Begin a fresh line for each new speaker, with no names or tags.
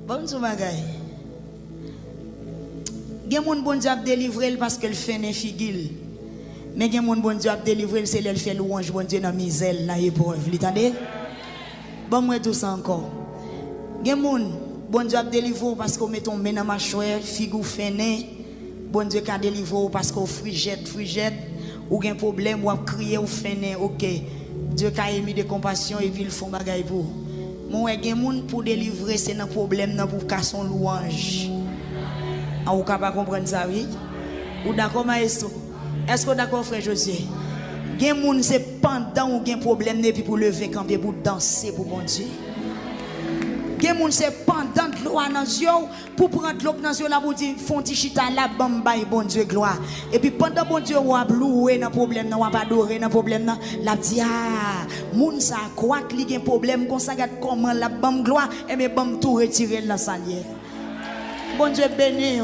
Bon sou bagay. Gen moun bon Dieu a délivré parce qu'elle fait ne figil. Mais gen moun bon Dieu a délivré c'est elle fait louange bon Dieu dans misère, dans épreuve. L'entendez? Bon moi tout ça encore. Gen moun bon Dieu a délivré parce qu'on met ton main dans ma chouette, figou fene. Bon Dieu a délivré parce qu'on frigette, ou gen problème ou a crier ou fene, OK. Dieu a émis de compassion et puis il font bagay pour. Mon gen moun pour délivrer c'est un problème nan pour casser son louange. Ah, vous capable comprendre ça oui? Ou d'accord maestro? Est-ce que d'accord frère José? Gen moun c'est pendant ou gen problème et puis pour lever camper pour danser pour bon Dieu. Gen moun c'est pendant de l'eau dans yeux pour prendre l'eau dans yeux là pour dire font ti chita la bambay bon Dieu gloire. Et puis pendant bon Dieu ou a louer dans problème nan ou a adorer dans problème nan, la dit ah moun ça quoi que li gen problème comme ça regarde comment la bam gloire et mais bam tout retirer dans salière. Bon Dieu béni.